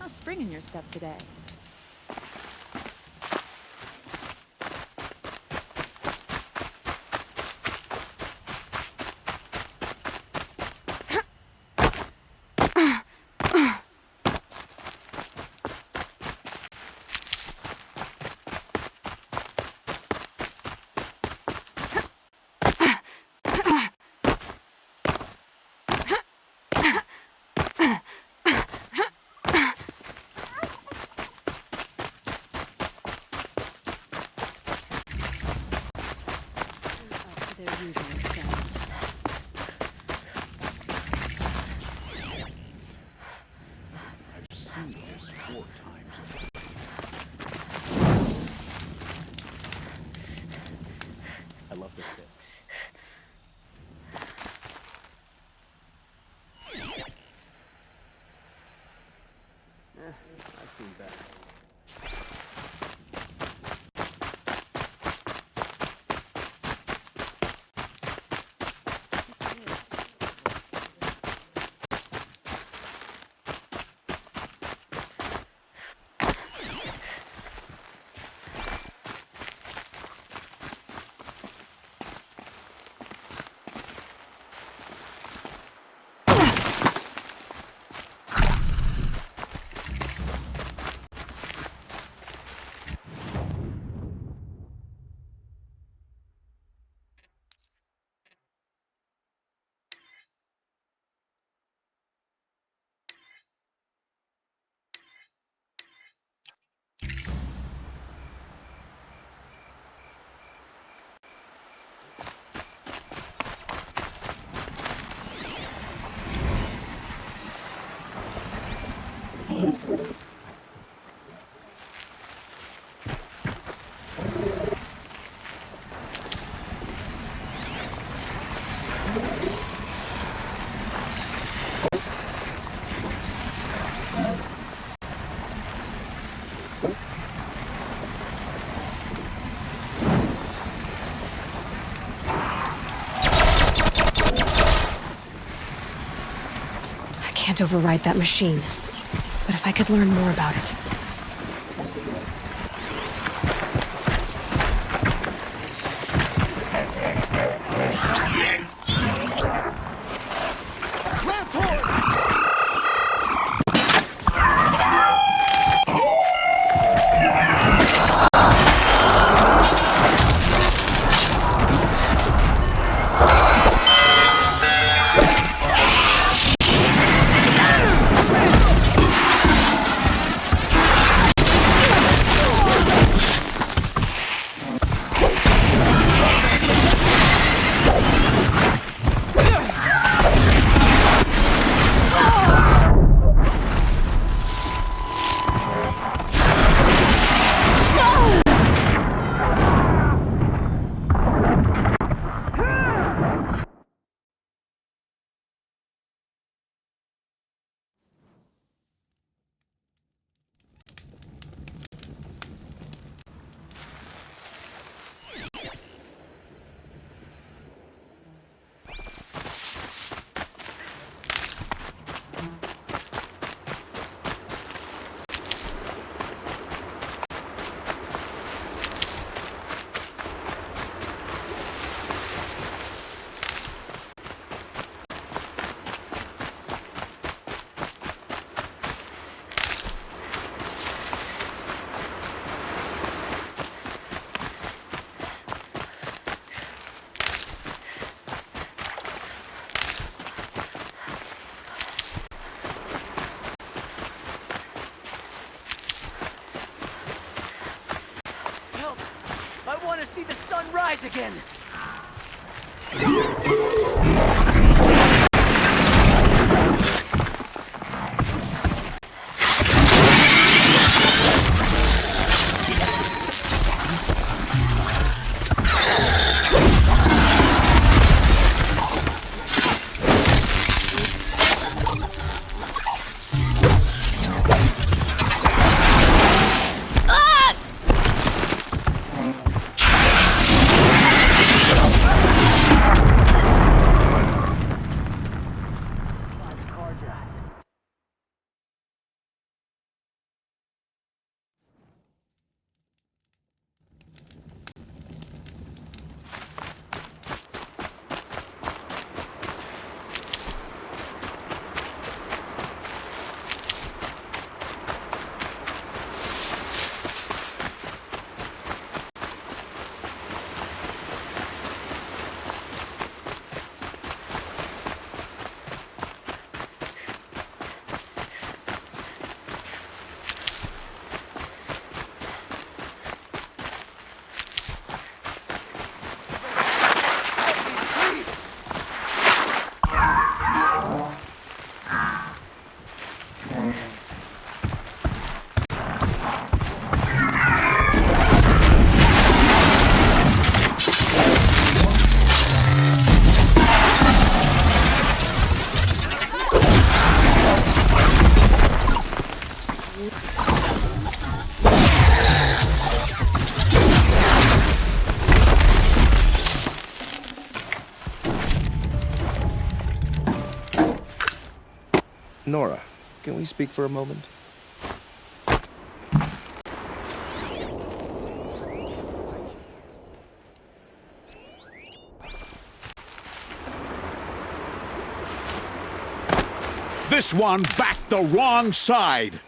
How's spring in your step today? Can't override that machine. But if I could learn more about it. See the sun rise again. Nora, can we speak for a moment? This one backed the wrong side.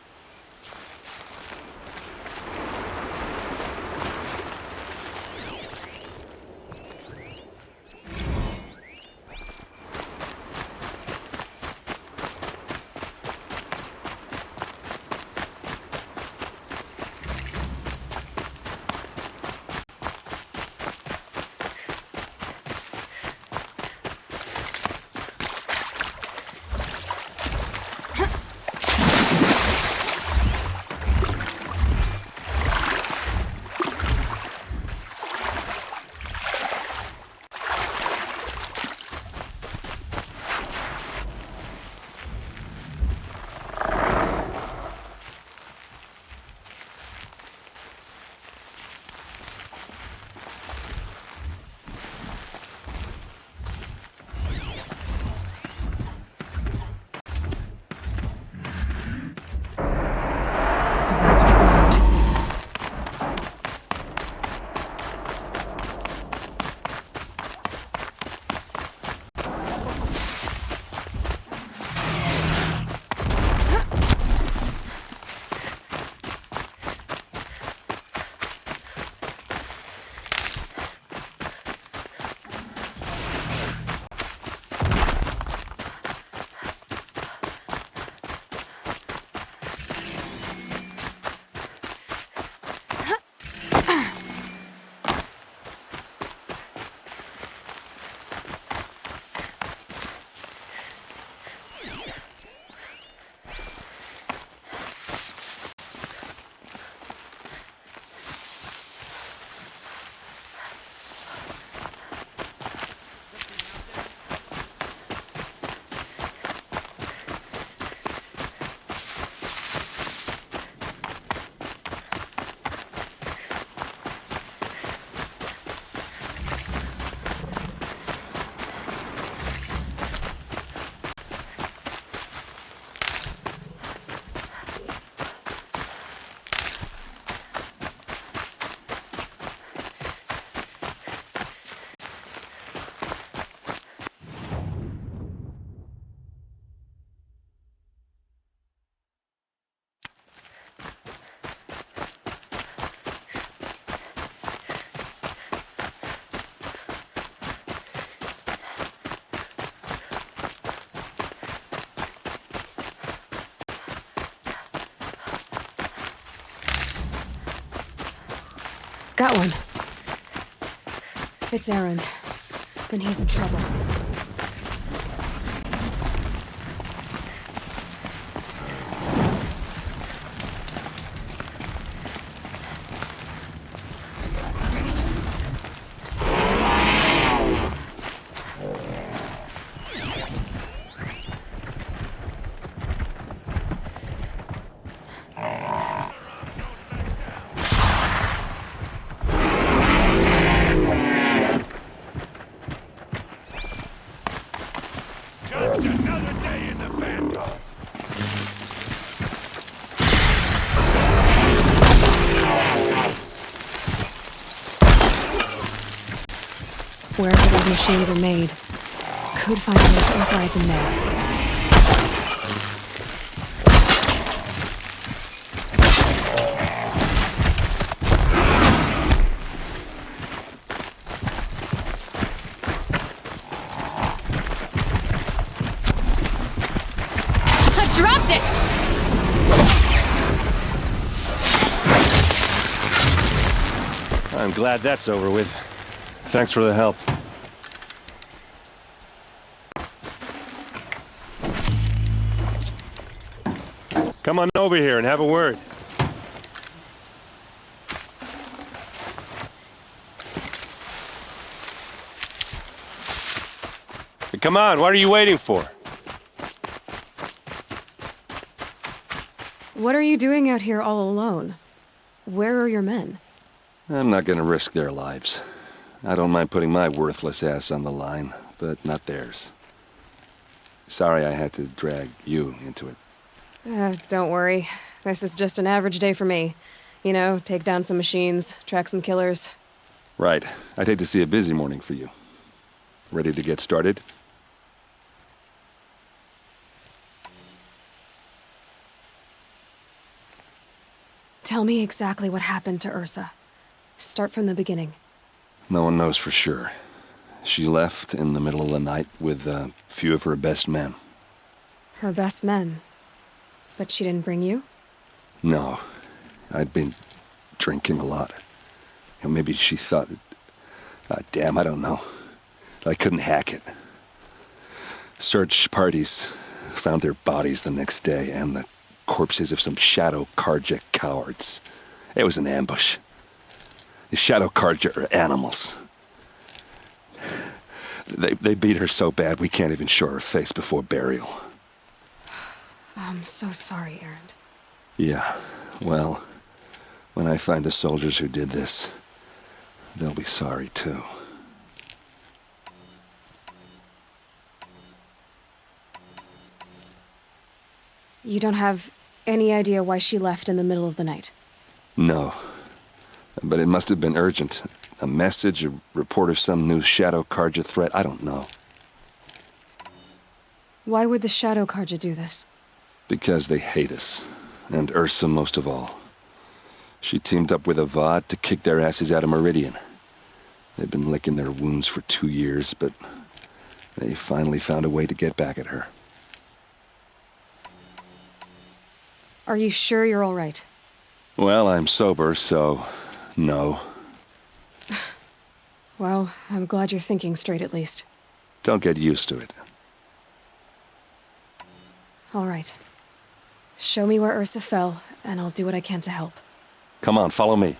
Let's get out. Got one. It's Erend, and he's in trouble. Just another day in the Vanguard. Wherever those machines are made, could find a way to authorize them there. Dropped it! I'm glad that's over with. Thanks for the help. Come on over here and have a word. Come on, what are you waiting for? What are you doing out here all alone? Where are your men? I'm not gonna risk their lives. I don't mind putting my worthless ass on the line, but not theirs. Sorry I had to drag you into it. Don't worry. This is just an average day for me. You know, take down some machines, track some killers. Right. I'd hate to see a busy morning for you. Ready to get started? Tell me exactly what happened to Ursa. Start from the beginning. No one knows for sure. She left in the middle of the night with a few of her best men. Her best men? But she didn't bring you? No. I'd been drinking a lot. Maybe she thought... damn, I don't know. I couldn't hack it. Search parties found their bodies the next day, and the corpses of some Shadow Karja cowards. It was an ambush. The Shadow Karja are animals. They beat her so bad we can't even show her face before burial. I'm so sorry, Erend. Yeah, well, when I find the soldiers who did this, they'll be sorry too. You don't have any idea why she left in the middle of the night? No. But it must have been urgent. A message, a report of some new Shadow Karja threat, I don't know. Why would the Shadow Karja do this? Because they hate us. And Ursa most of all. She teamed up with Avad to kick their asses out of Meridian. They've been licking their wounds for 2 years, but they finally found a way to get back at her. Are you sure you're all right? Well, I'm sober, so... no. Well, I'm glad you're thinking straight at least. Don't get used to it. All right. Show me where Ursa fell, and I'll do what I can to help. Come on, follow me.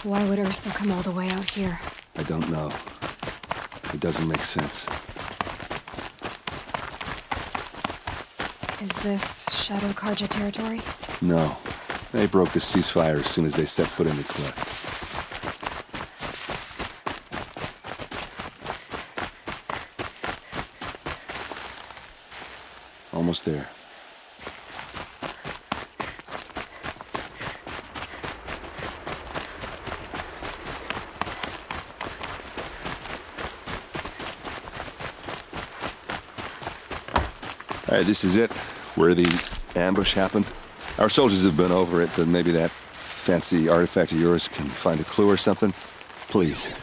Why would Ursa come all the way out here? I don't know. It doesn't make sense. Is this Shadow Karja territory? No. They broke the ceasefire as soon as they set foot in the cliff. Almost there. All right, this is it, where the ambush happened. Our soldiers have been over it, but maybe that fancy artifact of yours can find a clue or something. Please.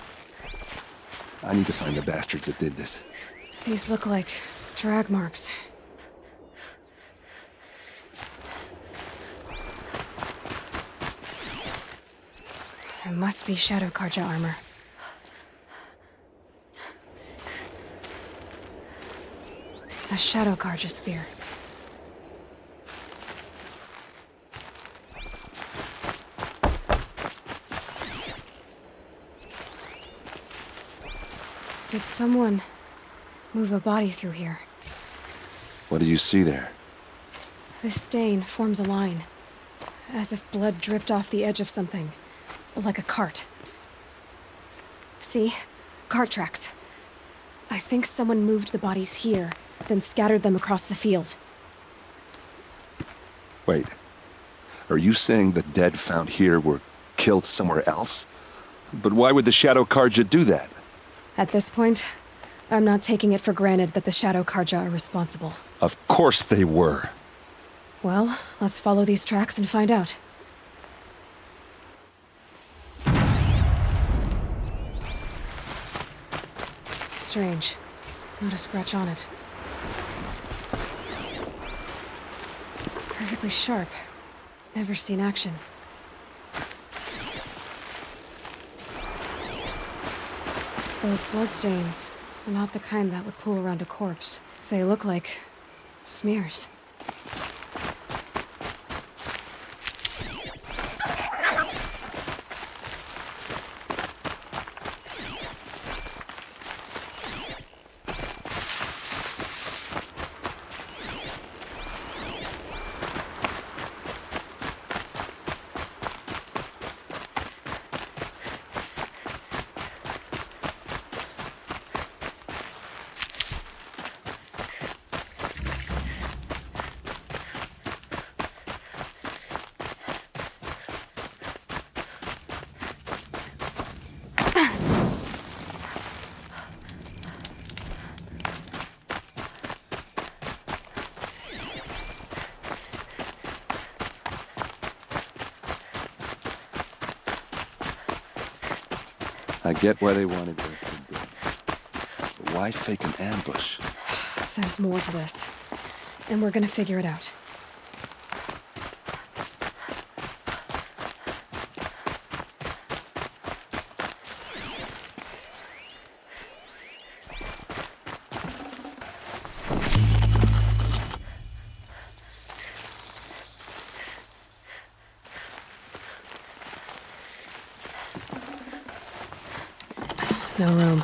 I need to find the bastards that did this. These look like drag marks. There must be Shadow Karja armor. A Shadow Karja spear. Did someone move a body through here? What do you see there? This stain forms a line, as if blood dripped off the edge of something, like a cart. See? Cart tracks. I think someone moved the bodies here, then scattered them across the field. Wait. Are you saying the dead found here were killed somewhere else? But why would the Shadow Karja do that? At this point, I'm not taking it for granted that the Shadow Karja are responsible. Of course they were. Well, let's follow these tracks and find out. Strange. Not a scratch on it. It's perfectly sharp. Never seen action. Those bloodstains Not the kind that would pool around a corpse. They look like smears. I get why they wanted her to do. But why fake an ambush? There's more to this. And we're gonna figure it out. No room.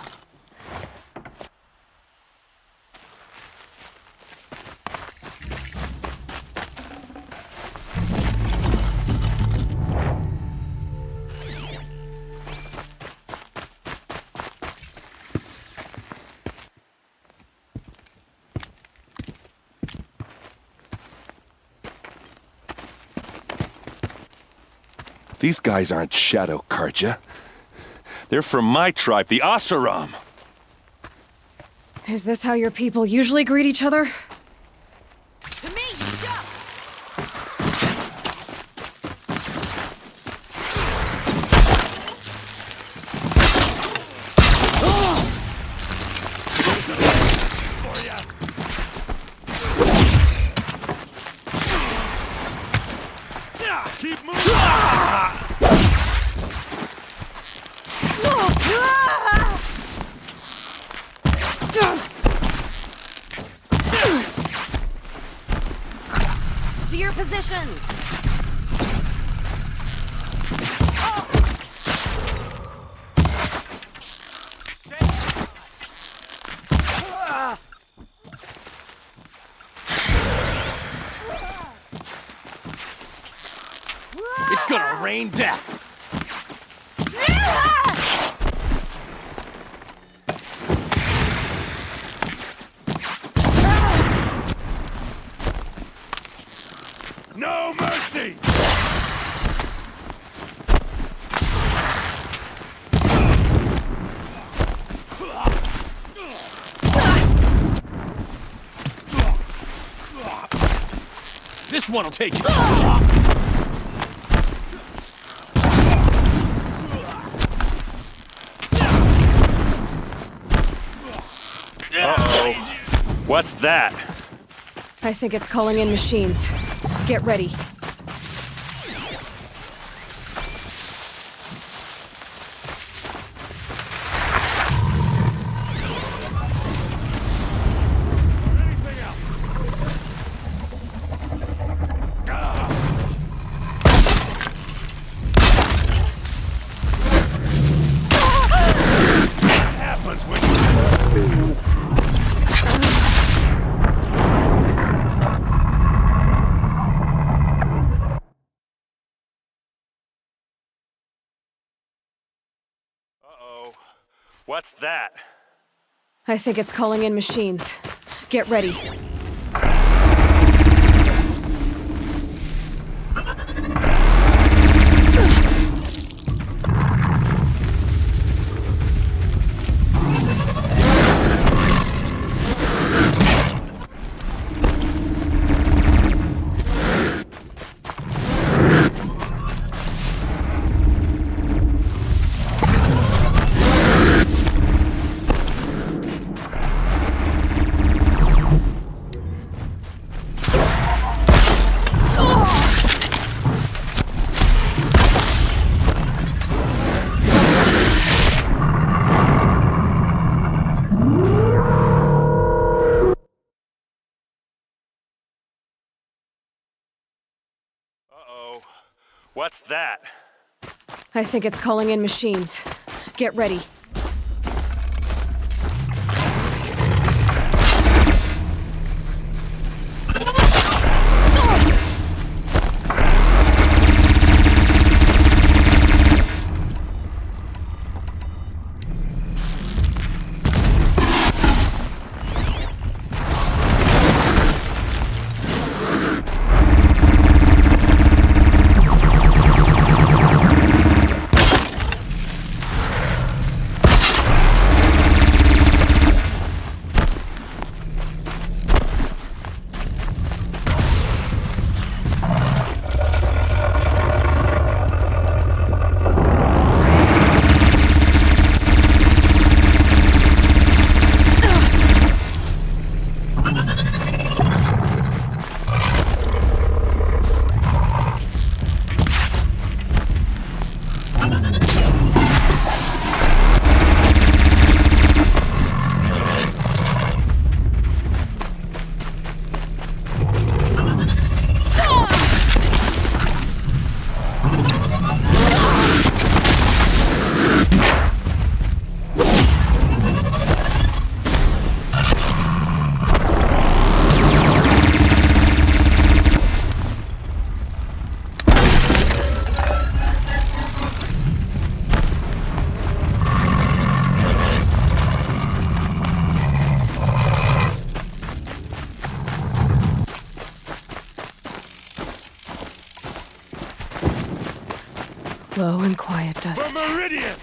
These guys aren't Shadow Karja. They're from my tribe, the Asaram. Is this how your people usually greet each other? To me, jump! Keep moving! To your positions! It's gonna rain death! No mercy! This one'll take you! Uh-oh. What's that? I think it's calling in machines. Get ready. Uh-oh. What's that? I think it's calling in machines. Get ready. What's that? I think it's calling in machines. Get ready. Low and quiet does it. Meridian!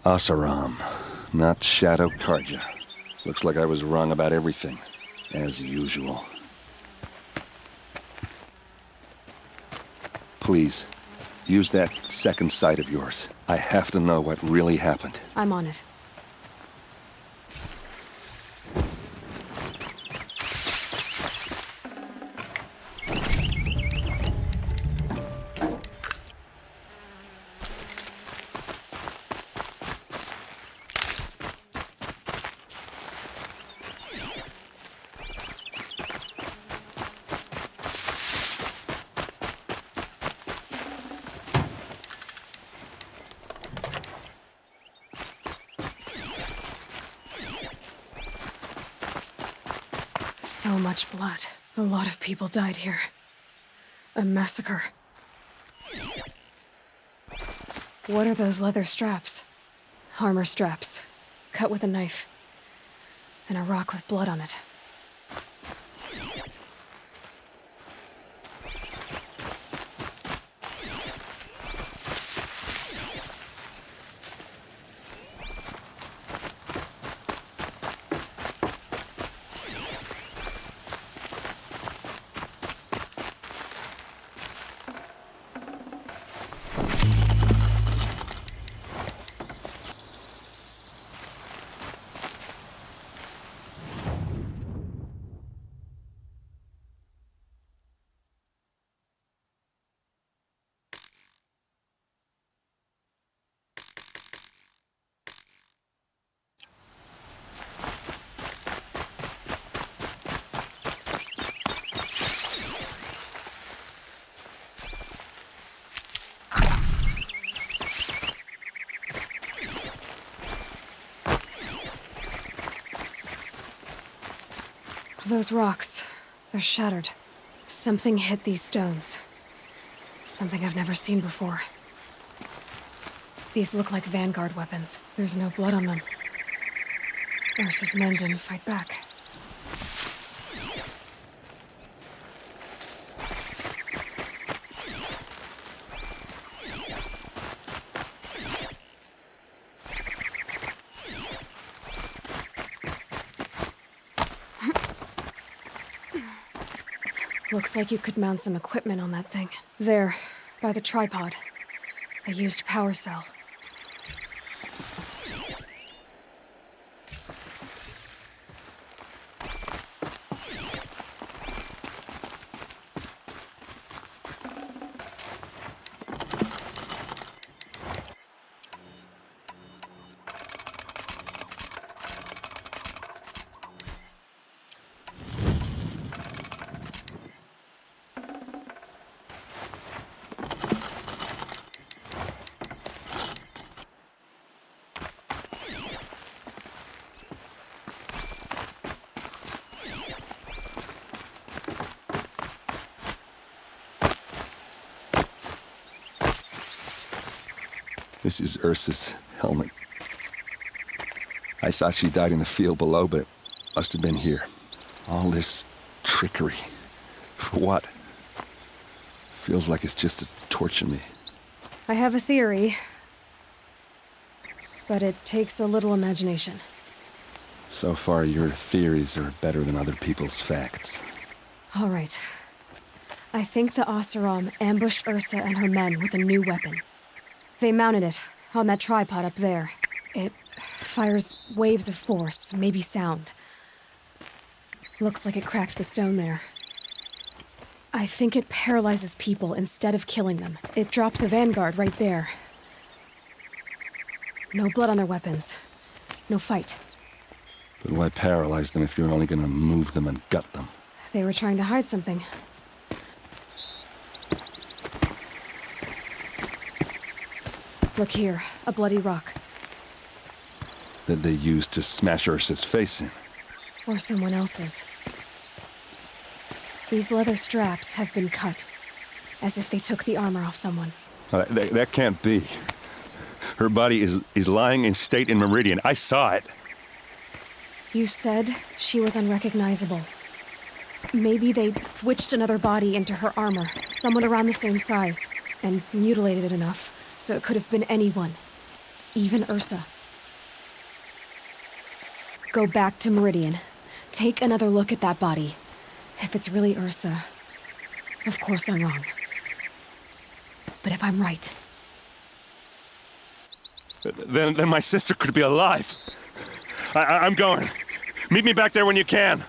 Asaram, not Shadow Karja. Looks like I was wrong about everything, as usual. Please, use that second sight of yours. I have to know what really happened. I'm on it. So much blood. A lot of people died here. A massacre. What are those leather straps? Armor straps. Cut with a knife. And a rock with blood on it. Those rocks, they're shattered. Something hit these stones. Something I've never seen before. These look like vanguard weapons. There's no blood on them. Ursa's men didn't fight back. Looks like you could mount some equipment on that thing. There, by the tripod. A used power cell. This is Ursa's helmet. I thought she died in the field below, but it must have been here. All this trickery. For what? Feels like it's just to torture me. I have a theory, but it takes a little imagination. So far, your theories are better than other people's facts. All right. I think the Oseram ambushed Ursa and her men with a new weapon. They mounted it on that tripod up there. It fires waves of force, maybe sound. Looks like it cracked the stone there. I think it paralyzes people instead of killing them. It dropped the vanguard right there. No blood on their weapons. No fight. But why paralyze them if you're only gonna move them and gut them? They were trying to hide something. Look here, a bloody rock. That they used to smash Ursa's face in. Or someone else's. These leather straps have been cut, as if they took the armor off someone. That can't be. Her body is lying in state in Meridian. I saw it. You said she was unrecognizable. Maybe they switched another body into her armor, someone around the same size, and mutilated it enough so it could have been anyone, even Ursa. Go back to Meridian. Take another look at that body. If it's really Ursa, of course I'm wrong. But if I'm right... Then my sister could be alive. I'm going. Meet me back there when you can.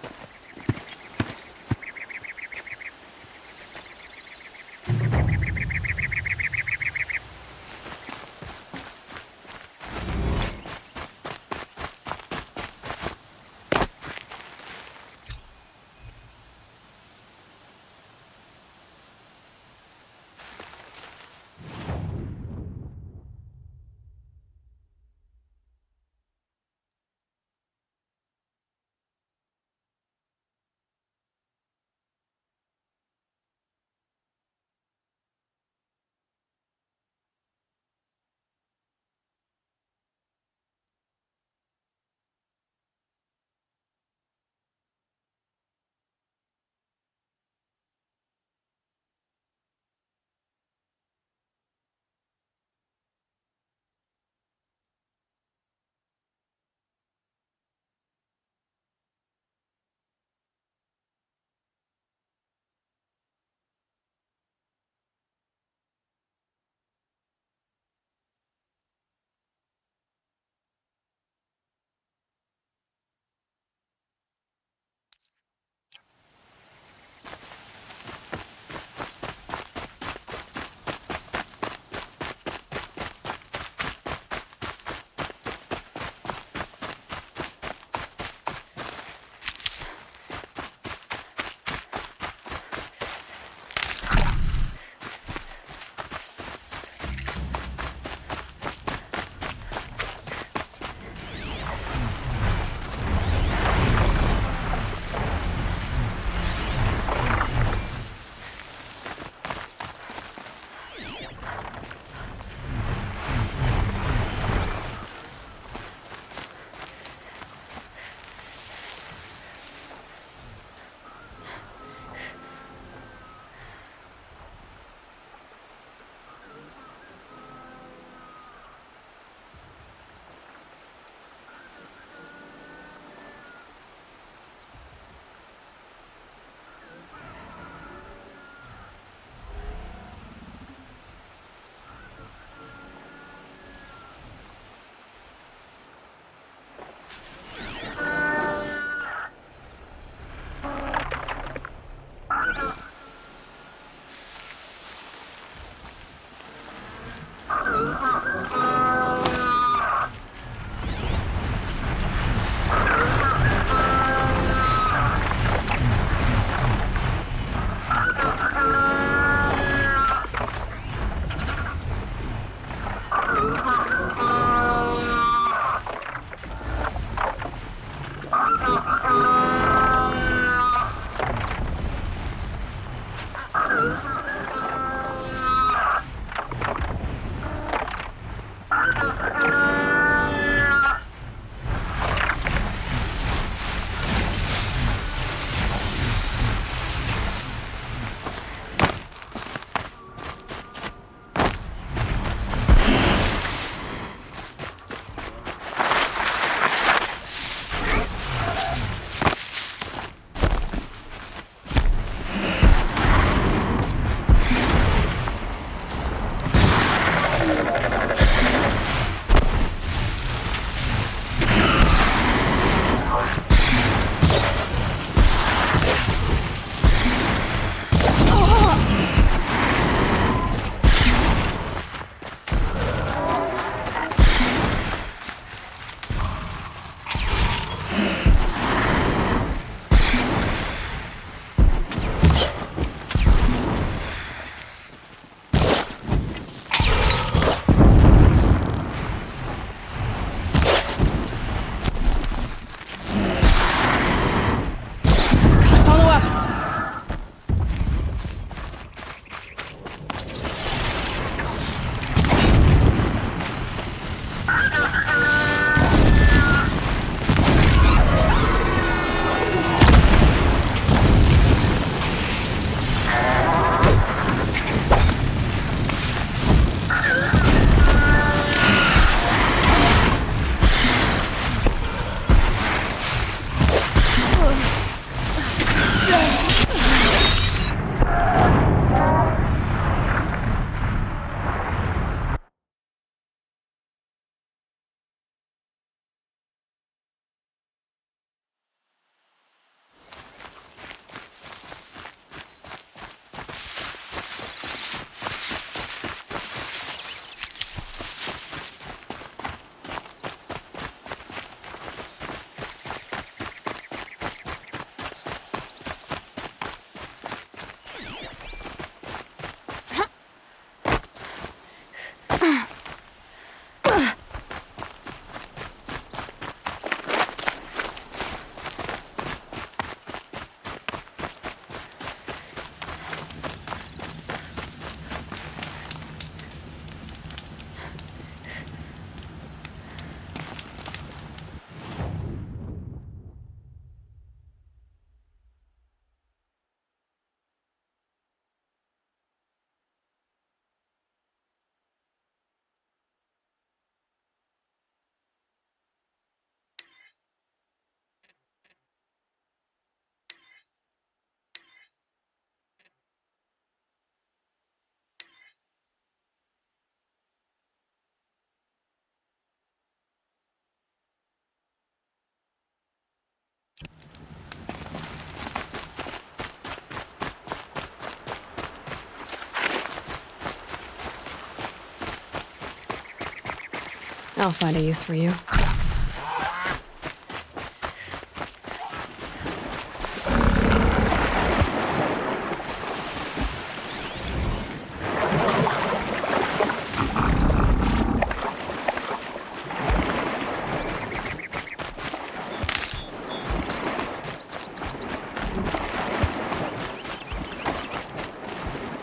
I'll find a use for you.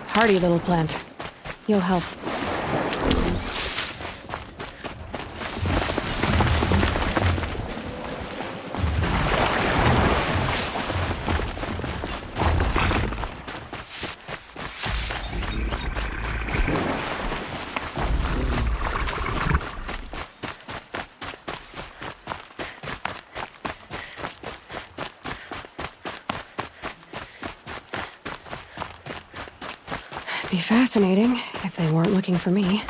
Hardy little plant. You'll help. Be fascinating if they weren't looking for me.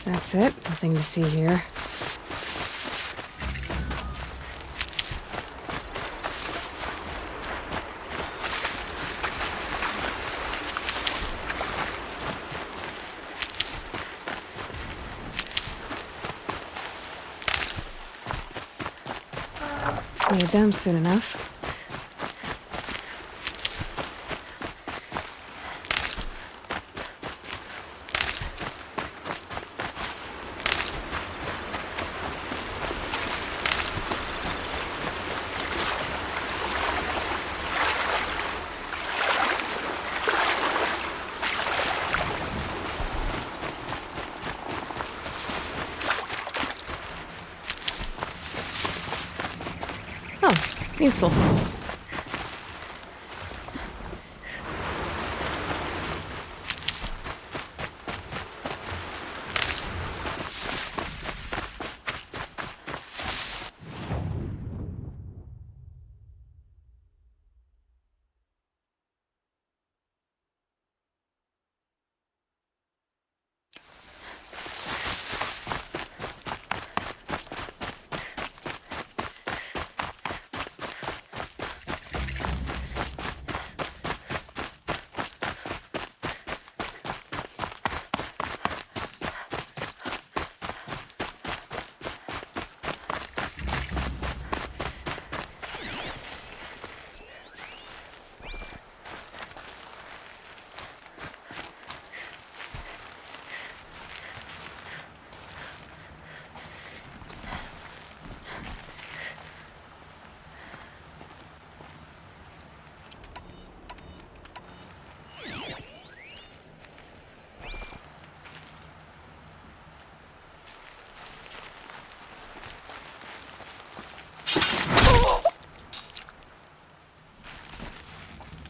That's it. Nothing to see here. Need them soon enough. Useful.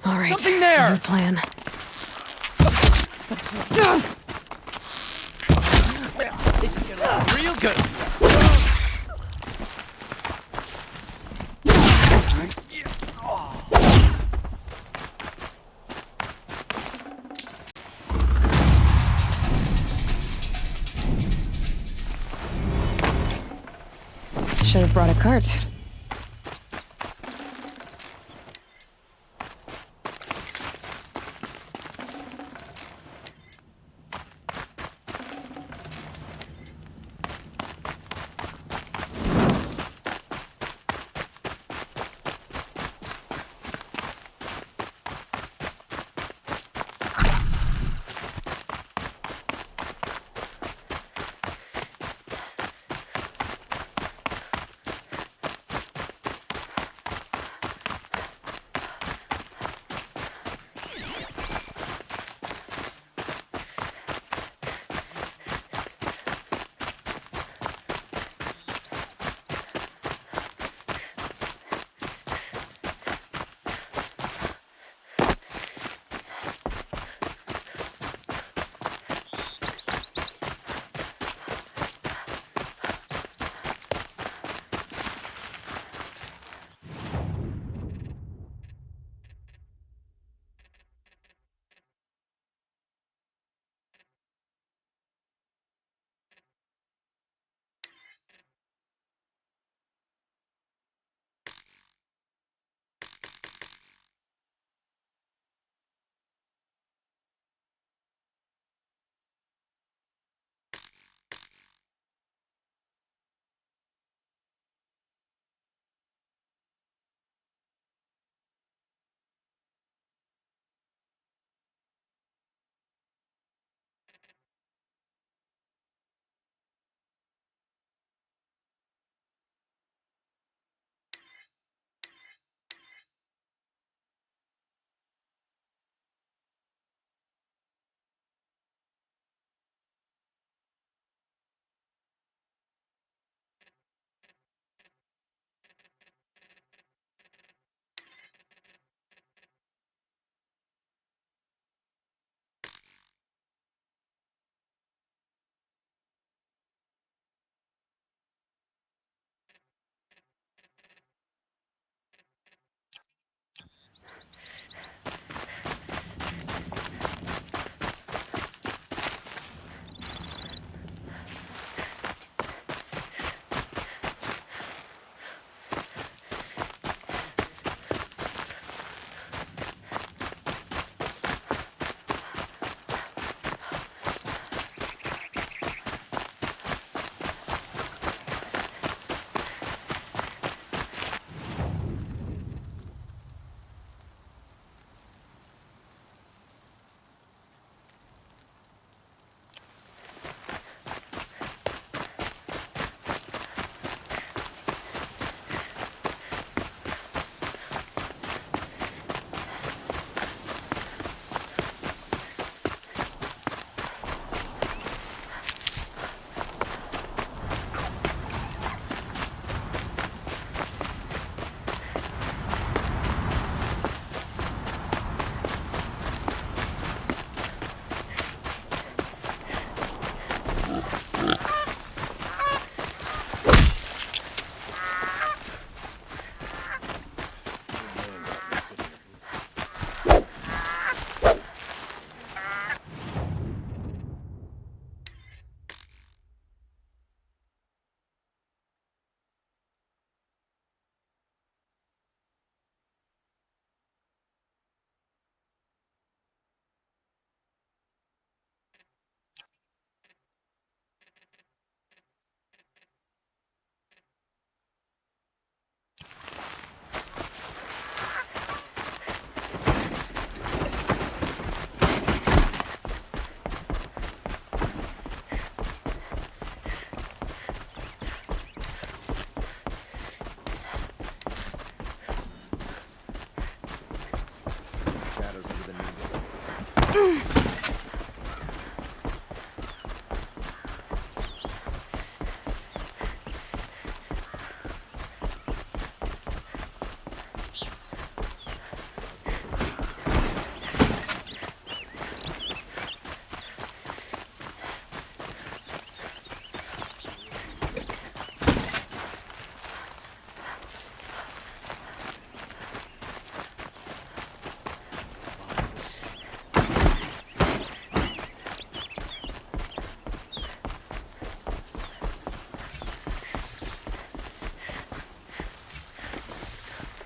All right. Something there! New plan. This is gonna be real good. Should have brought a cart.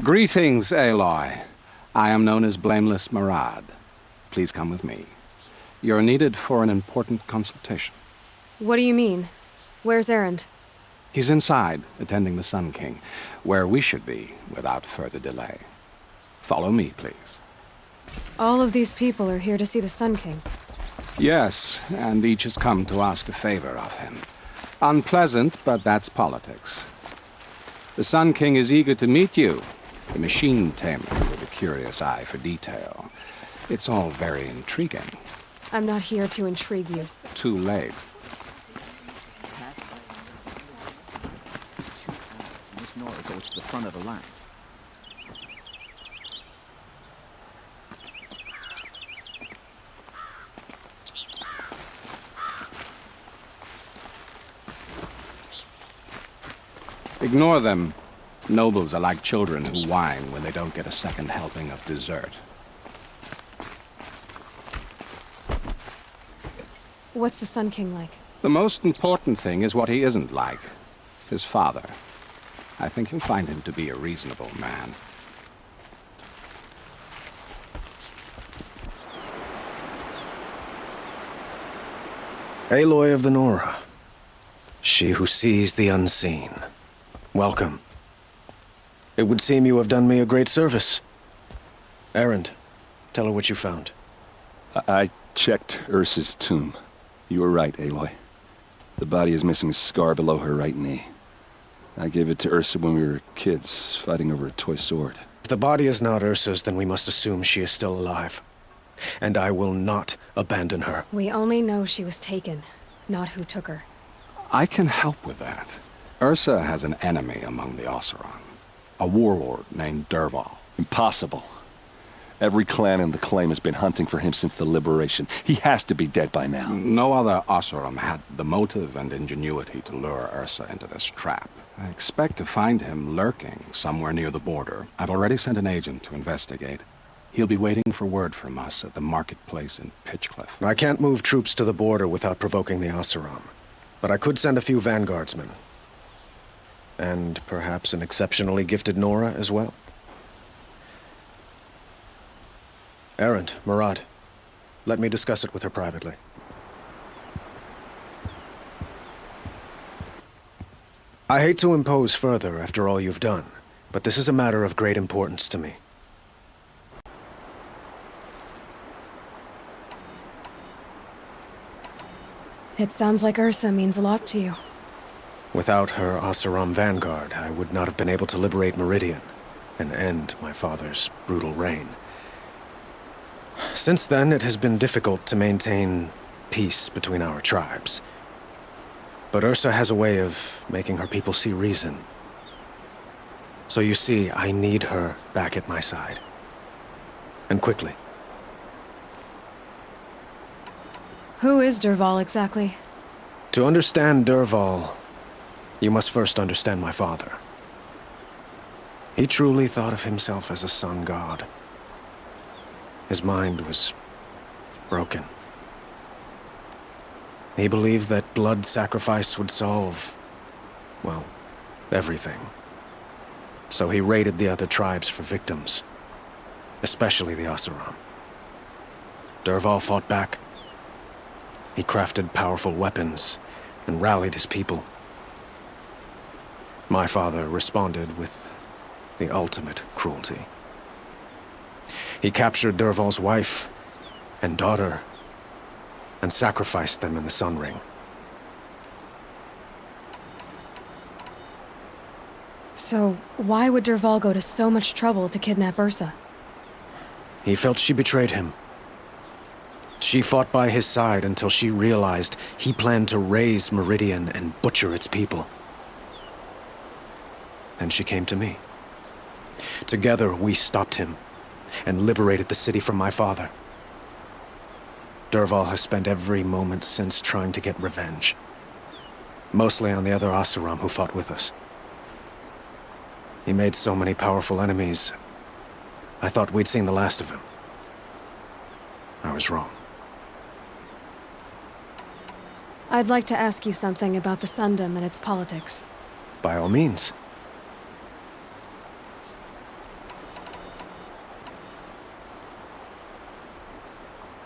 Greetings, Aloy. I am known as Blameless Murad. Please come with me. You're needed for an important consultation. What do you mean? Where's Erend? He's inside, attending the Sun King, where we should be without further delay. Follow me, please. All of these people are here to see the Sun King. Yes, and each has come to ask a favor of him. Unpleasant, but that's politics. The Sun King is eager to meet you, the machine tamer with a curious eye for detail. It's all very intriguing. I'm not here to intrigue you. Too late. Miss Nora goes to the front of the line. Ignore them. Nobles are like children who whine when they don't get a second helping of dessert. What's the Sun King like? The most important thing is what he isn't like. His father. I think you'll find him to be a reasonable man. Aloy of the Nora. She who sees the unseen. Welcome. It would seem you have done me a great service. Erend, tell her what you found. I checked Ursa's tomb. You were right, Aloy. The body is missing a scar below her right knee. I gave it to Ursa when we were kids, fighting over a toy sword. If the body is not Ursa's, then we must assume she is still alive. And I will not abandon her. We only know she was taken, not who took her. I can help with that. Ursa has an enemy among the Oseram. A warlord named Dervahl. Impossible. Every clan in the claim has been hunting for him since the liberation. He has to be dead by now. No other Oseram had the motive and ingenuity to lure Ursa into this trap. I expect to find him lurking somewhere near the border. I've already sent an agent to investigate. He'll be waiting for word from us at the marketplace in Pitchcliff. I can't move troops to the border without provoking the Oseram. But I could send a few vanguardsmen. And perhaps an exceptionally gifted Nora as well. Erend, Murad, let me discuss it with her privately. I hate to impose further after all you've done, but this is a matter of great importance to me. It sounds like Ursa means a lot to you. Without her Oseram vanguard, I would not have been able to liberate Meridian and end my father's brutal reign. Since then, it has been difficult to maintain peace between our tribes. But Ursa has a way of making her people see reason. So you see, I need her back at my side. And quickly. Who is Dervahl exactly? To understand Dervahl, you must first understand my father. He truly thought of himself as a sun god. His mind was broken. He believed that blood sacrifice would solve, well, everything. So he raided the other tribes for victims, especially the Oseram. Dervahl fought back. He crafted powerful weapons and rallied his people. My father responded with the ultimate cruelty. He captured Dervahl's wife and daughter and sacrificed them in the Sun Ring. So, why would Dervahl go to so much trouble to kidnap Ursa? He felt she betrayed him. She fought by his side until she realized he planned to raise Meridian and butcher its people. And she came to me. Together, we stopped him and liberated the city from my father. Dervahl has spent every moment since trying to get revenge. Mostly on the other Oseram who fought with us. He made so many powerful enemies, I thought we'd seen the last of him. I was wrong. I'd like to ask you something about the Sundom and its politics. By all means.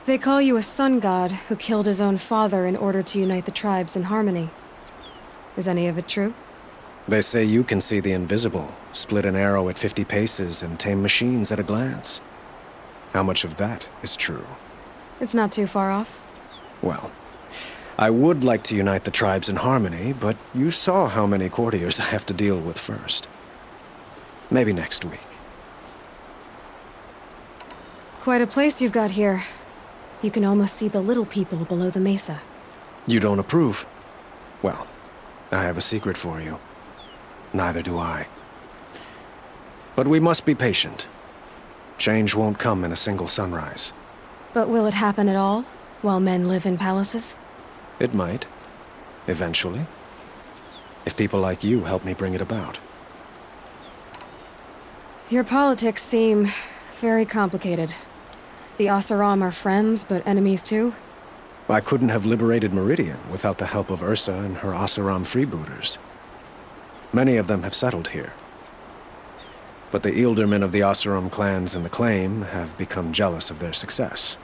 They call you a sun god who killed his own father in order to unite the tribes in harmony. Is any of it true? They say you can see the invisible, split an arrow at 50 paces, and tame machines at a glance. How much of that is true? It's not too far off. Well, I would like to unite the tribes in harmony, but you saw how many courtiers I have to deal with first. Maybe next week. Quite a place you've got here. You can almost see the little people below the mesa. You don't approve? Well, I have a secret for you. Neither do I. But we must be patient. Change won't come in a single sunrise. But will it happen at all, while men live in palaces? It might. Eventually. If people like you help me bring it about. Your politics seem very complicated. The Oseram are friends, but enemies too? I couldn't have liberated Meridian without the help of Ursa and her Oseram freebooters. Many of them have settled here. But the Ealdormen of the Oseram clans in the Claim have become jealous of their success.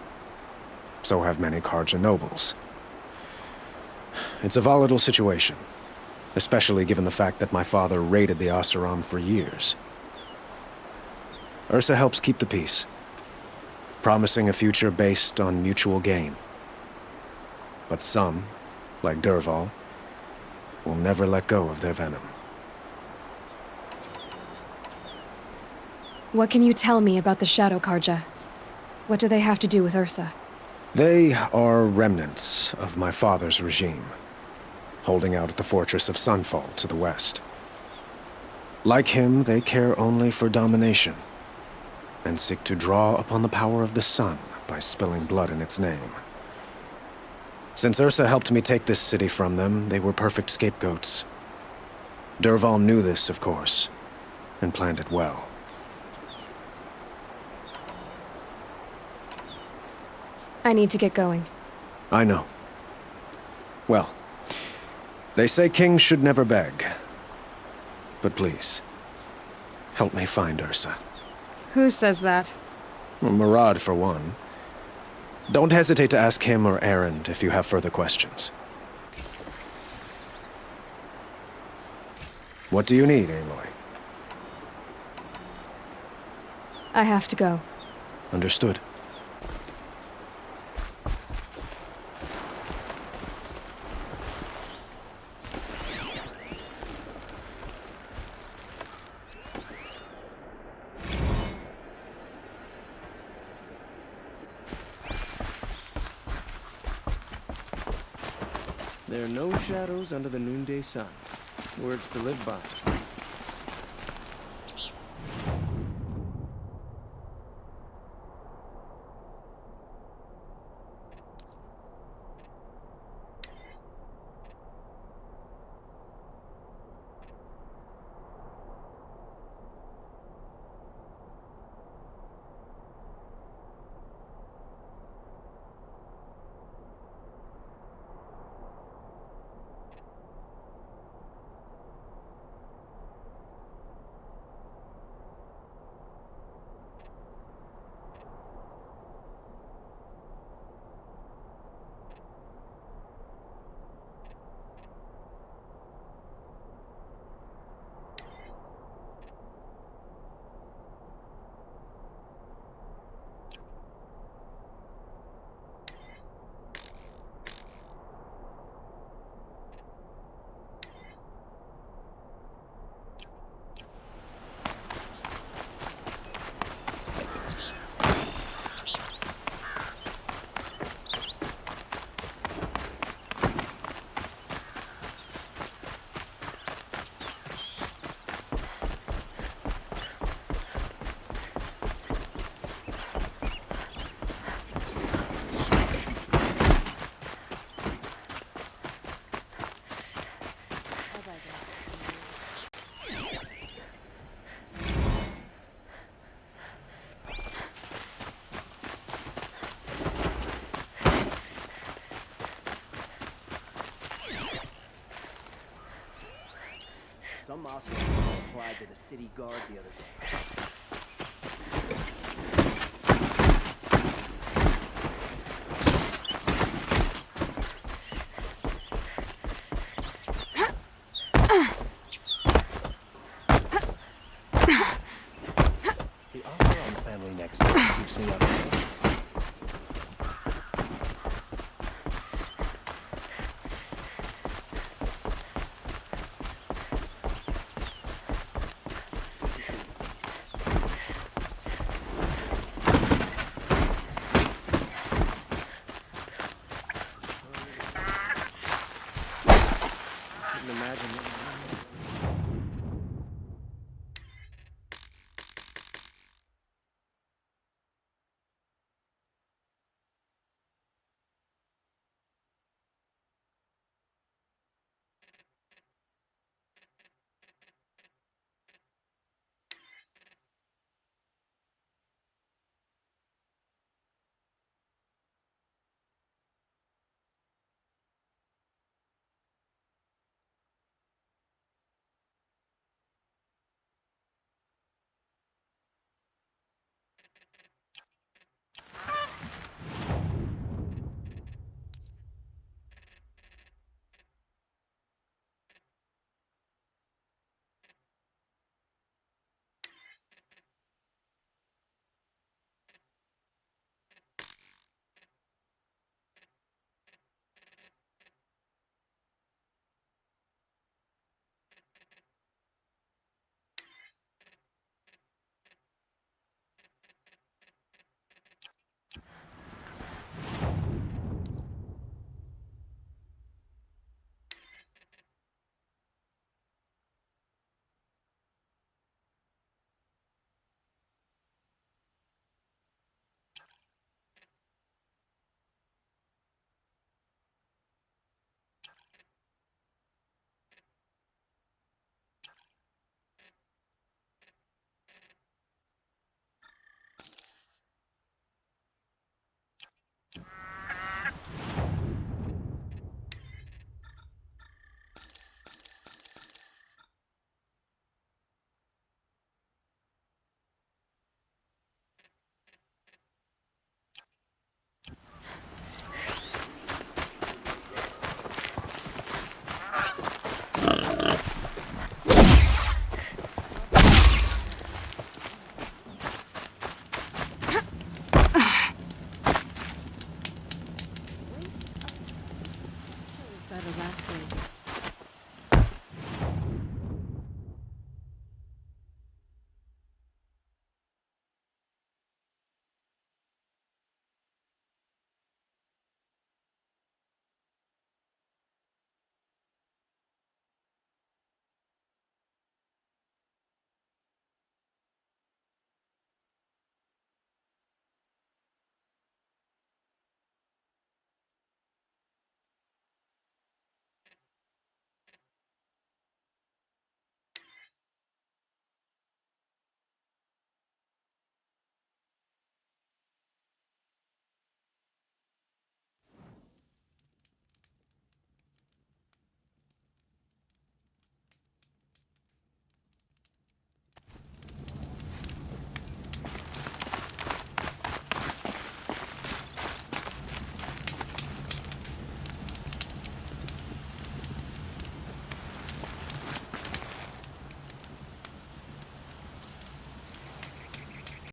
So have many Karja nobles. It's a volatile situation, especially given the fact that my father raided the Oseram for years. Ursa helps keep the peace, promising a future based on mutual gain. But some, like Dervahl, will never let go of their venom. What can you tell me about the Shadow Karja? What do they have to do with Ursa? They are remnants of my father's regime, holding out at the fortress of Sunfall to the west. Like him, they care only for domination, and seek to draw upon the power of the sun by spilling blood in its name. Since Ursa helped me take this city from them, they were perfect scapegoats. Dervahl knew this, of course, and planned it well. I need to get going. I know. Well, they say kings should never beg. But please, help me find Ursa. Who says that? Well, Murad, for one. Don't hesitate to ask him or Erend if you have further questions. What do you need, Aloy? I have to go. Understood. There are no shadows under the noonday sun. Words to live by. Some Ocelot applied to the city guard the other day. The Ocelot family next door keeps me up to date. Imagine it.